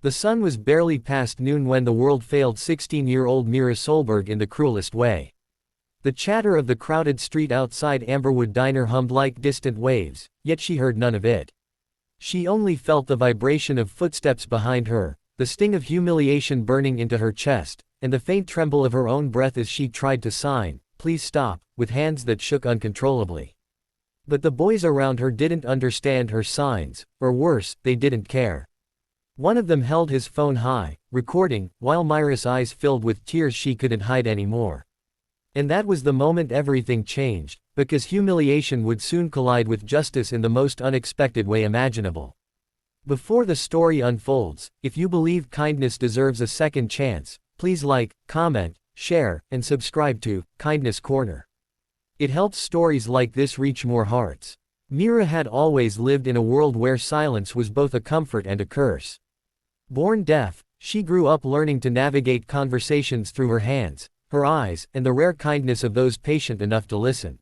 The sun was barely past noon when the world failed 16-year-old Mira Solberg in the cruelest way. The chatter of the crowded street outside Amberwood Diner hummed like distant waves, yet she heard none of it. She only felt the vibration of footsteps behind her, the sting of humiliation burning into her chest, and the faint tremble of her own breath as she tried to sign, "Please stop," with hands that shook uncontrollably. But the boys around her didn't understand her signs, or worse, they didn't care. One of them held his phone high, recording, while Myra's eyes filled with tears she couldn't hide anymore. And that was the moment everything changed, because humiliation would soon collide with justice in the most unexpected way imaginable. Before the story unfolds, if you believe kindness deserves a second chance, please like, comment, share, and subscribe to Kindness Corner. It helps stories like this reach more hearts. Mira had always lived in a world where silence was both a comfort and a curse. Born deaf, she grew up learning to navigate conversations through her hands, her eyes, and the rare kindness of those patient enough to listen.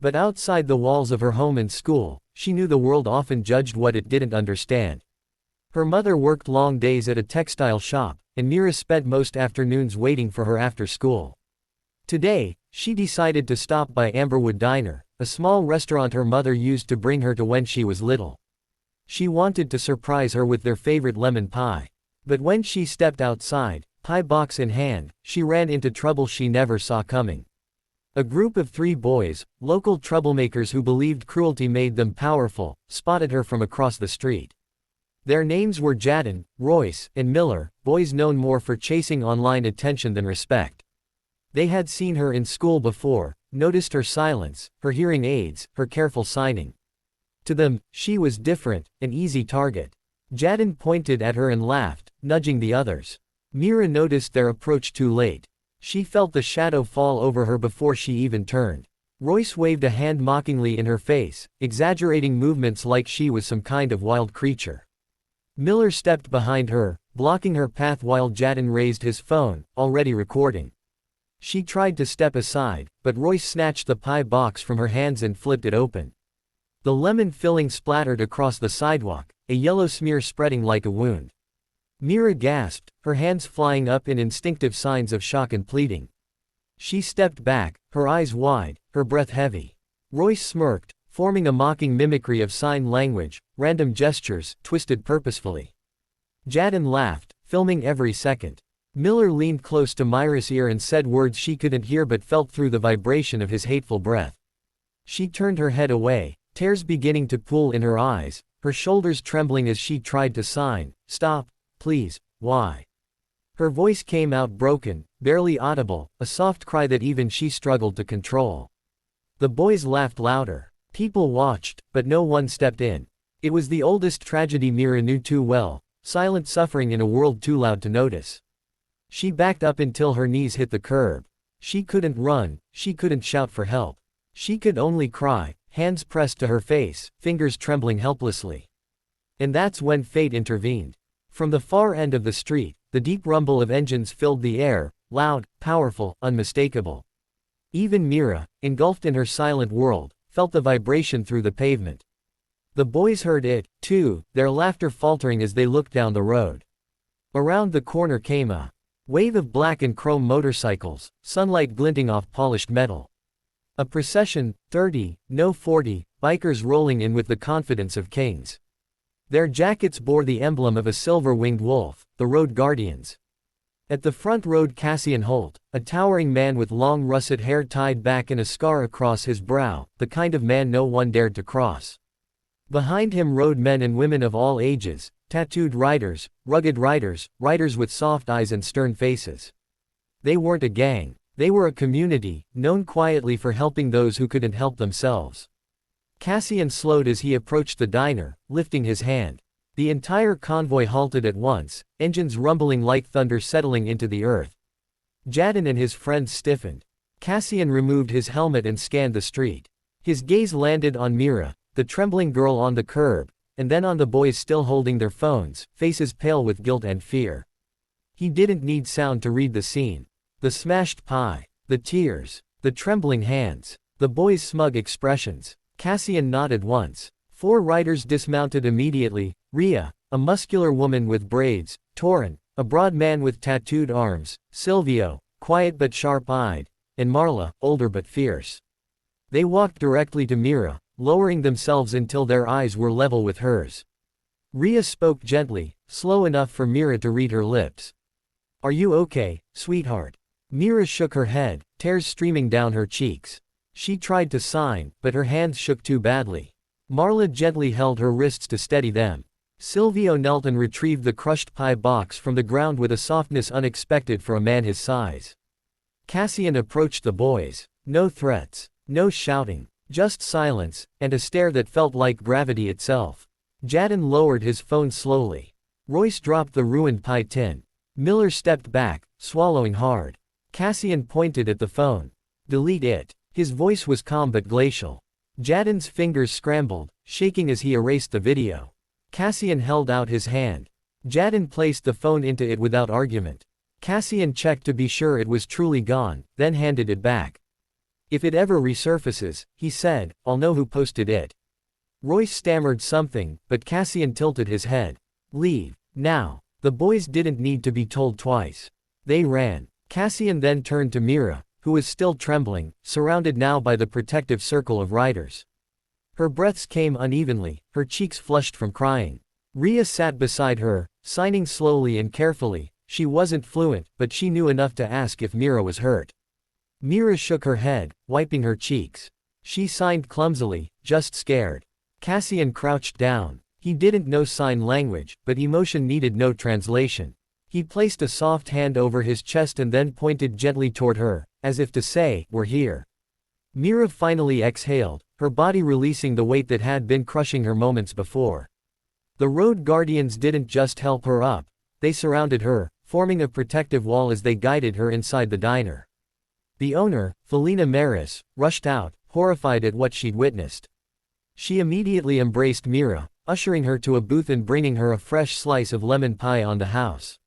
But outside the walls of her home and school, she knew the world often judged what it didn't understand. Her mother worked long days at a textile shop, and Mira spent most afternoons waiting for her after school. Today, she decided to stop by Amberwood Diner, a small restaurant her mother used to bring her to when she was little. She wanted to surprise her with their favorite lemon pie. But when she stepped outside, pie box in hand, she ran into trouble she never saw coming. A group of 3 boys, local troublemakers who believed cruelty made them powerful, spotted her from across the street. Their names were Jadon, Royce, and Miller, boys known more for chasing online attention than respect. They had seen her in school before, noticed her silence, her hearing aids, her careful signing. To them, she was different, an easy target. Jadon pointed at her and laughed, nudging the others. Mira noticed their approach too late. She felt the shadow fall over her before she even turned. Royce waved a hand mockingly in her face, exaggerating movements like she was some kind of wild creature. Miller stepped behind her, blocking her path while Jadon raised his phone, already recording. She tried to step aside, but Royce snatched the pie box from her hands and flipped it open. The lemon filling splattered across the sidewalk, a yellow smear spreading like a wound. Mira gasped, her hands flying up in instinctive signs of shock and pleading. She stepped back, her eyes wide, her breath heavy. Royce smirked, forming a mocking mimicry of sign language, random gestures, twisted purposefully. Jadon laughed, filming every second. Miller leaned close to Myra's ear and said words she couldn't hear but felt through the vibration of his hateful breath. She turned her head away, tears beginning to pool in her eyes, her shoulders trembling as she tried to sign, "Stop, please, why?" Her voice came out broken, barely audible, a soft cry that even she struggled to control. The boys laughed louder. People watched, but no one stepped in. It was the oldest tragedy Mira knew too well, silent suffering in a world too loud to notice. She backed up until her knees hit the curb. She couldn't run, she couldn't shout for help. She could only cry, hands pressed to her face, fingers trembling helplessly. And that's when fate intervened. From the far end of the street, the deep rumble of engines filled the air, loud, powerful, unmistakable. Even Mira, engulfed in her silent world, felt the vibration through the pavement. The boys heard it, too, their laughter faltering as they looked down the road. Around the corner came a wave of black and chrome motorcycles, sunlight glinting off polished metal. A procession, 30, no 40, bikers rolling in with the confidence of kings. Their jackets bore the emblem of a silver-winged wolf, the Road Guardians. At the front rode Cassian Holt, a towering man with long russet hair tied back and a scar across his brow, the kind of man no one dared to cross. Behind him rode men and women of all ages, tattooed riders, rugged riders, riders with soft eyes and stern faces. They weren't a gang, they were a community, known quietly for helping those who couldn't help themselves. Cassian slowed as he approached the diner, lifting his hand. The entire convoy halted at once, engines rumbling like thunder settling into the earth. Jadon and his friends stiffened. Cassian removed his helmet and scanned the street. His gaze landed on Mira, the trembling girl on the curb, and then on the boys still holding their phones, faces pale with guilt and fear. He didn't need sound to read the scene. The smashed pie, the tears, the trembling hands, the boys' smug expressions. Cassian nodded once. 4 riders dismounted immediately. Rhea, a muscular woman with braids, Torin, a broad man with tattooed arms, Silvio, quiet but sharp-eyed, and Marla, older but fierce. They walked directly to Mira, lowering themselves until their eyes were level with hers. Ria spoke gently, slow enough for Mira to read her lips. "Are you okay, sweetheart?" Mira shook her head, tears streaming down her cheeks. She tried to sign, but her hands shook too badly. Marla gently held her wrists to steady them. Silvio knelt and retrieved the crushed pie box from the ground with a softness unexpected for a man his size. Cassian approached the boys. No threats, no shouting, just silence, and a stare that felt like gravity itself. Jadon lowered his phone slowly. Royce dropped the ruined pie tin. Miller stepped back, swallowing hard. Cassian pointed at the phone. "Delete it." His voice was calm but glacial. Jadon's fingers scrambled, shaking as he erased the video. Cassian held out his hand. Jadon placed the phone into it without argument. Cassian checked to be sure it was truly gone, then handed it back. "If it ever resurfaces," he said, "I'll know who posted it." Royce stammered something, but Cassian tilted his head. "Leave, now." The boys didn't need to be told twice. They ran. Cassian then turned to Mira, who was still trembling, surrounded now by the protective circle of riders. Her breaths came unevenly, her cheeks flushed from crying. Ria sat beside her, signing slowly and carefully. She wasn't fluent, but she knew enough to ask if Mira was hurt. Mira shook her head, wiping her cheeks. She signed clumsily, just scared. Cassian crouched down. He didn't know sign language, but emotion needed no translation. He placed a soft hand over his chest and then pointed gently toward her, as if to say, "We're here." Mira finally exhaled, her body releasing the weight that had been crushing her moments before. The road guardians didn't just help her up, they surrounded her, forming a protective wall as they guided her inside the diner. The owner, Felina Maris, rushed out, horrified at what she'd witnessed. She immediately embraced Mira, ushering her to a booth and bringing her a fresh slice of lemon pie on the house.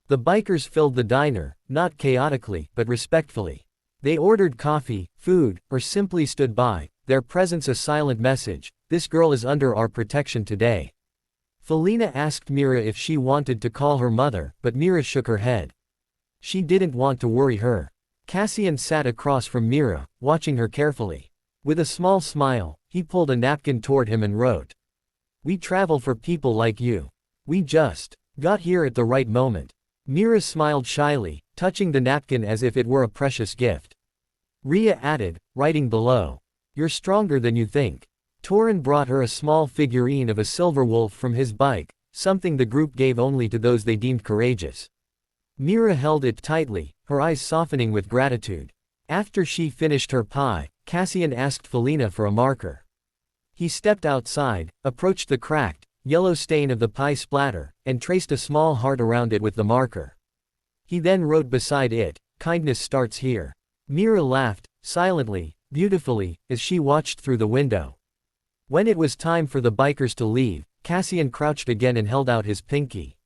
The bikers filled the diner, not chaotically, but respectfully. They ordered coffee, food, or simply stood by, their presence a silent message: "This girl is under our protection today." Felina asked Mira if she wanted to call her mother, but Mira shook her head. She didn't want to worry her. Cassian sat across from Mira, watching her carefully. With a small smile, he pulled a napkin toward him and wrote, "We travel for people like you. We just got here at the right moment." Mira smiled shyly, touching the napkin as if it were a precious gift. Ria added, writing below, "You're stronger than you think." Torin brought her a small figurine of a silver wolf from his bike, something the group gave only to those they deemed courageous. Mira held it tightly, her eyes softening with gratitude. After she finished her pie, Cassian asked Felina for a marker. He stepped outside, approached the cracked, yellow stain of the pie splatter, and traced a small heart around it with the marker. He then wrote beside it, "Kindness starts here." Mira laughed, silently, beautifully, as she watched through the window. When it was time for the bikers to leave, Cassian crouched again and held out his pinky.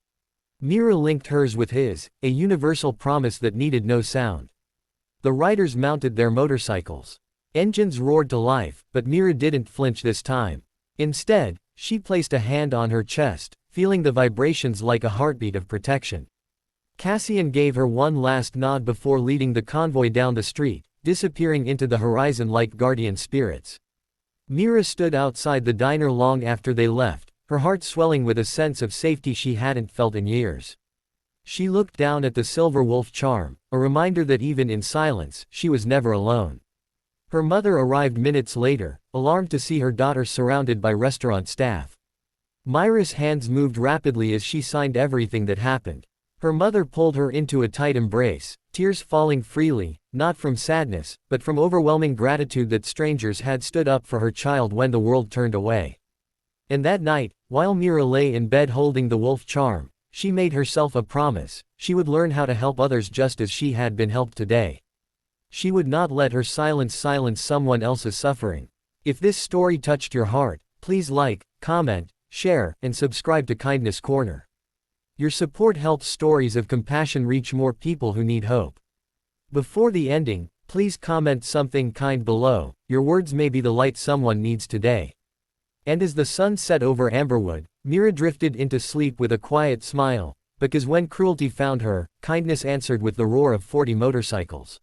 Mira linked hers with his, a universal promise that needed no sound. The riders mounted their motorcycles. Engines roared to life, but Mira didn't flinch this time. Instead, she placed a hand on her chest, feeling the vibrations like a heartbeat of protection. Cassian gave her one last nod before leading the convoy down the street, disappearing into the horizon like guardian spirits. Mira stood outside the diner long after they left, her heart swelling with a sense of safety she hadn't felt in years. She looked down at the silver wolf charm, a reminder that even in silence, she was never alone. Her mother arrived minutes later, alarmed to see her daughter surrounded by restaurant staff. Myra's hands moved rapidly as she signed everything that happened. Her mother pulled her into a tight embrace, tears falling freely, not from sadness, but from overwhelming gratitude that strangers had stood up for her child when the world turned away. And that night, while Mira lay in bed holding the wolf charm, she made herself a promise: she would learn how to help others just as she had been helped today. She would not let her silence someone else's suffering. If this story touched your heart, please like, comment, share, and subscribe to Kindness Corner. Your support helps stories of compassion reach more people who need hope. Before the ending, please comment something kind below. Your words may be the light someone needs today. And as the sun set over Amberwood, Mira drifted into sleep with a quiet smile, because when cruelty found her, kindness answered with the roar of 40 motorcycles.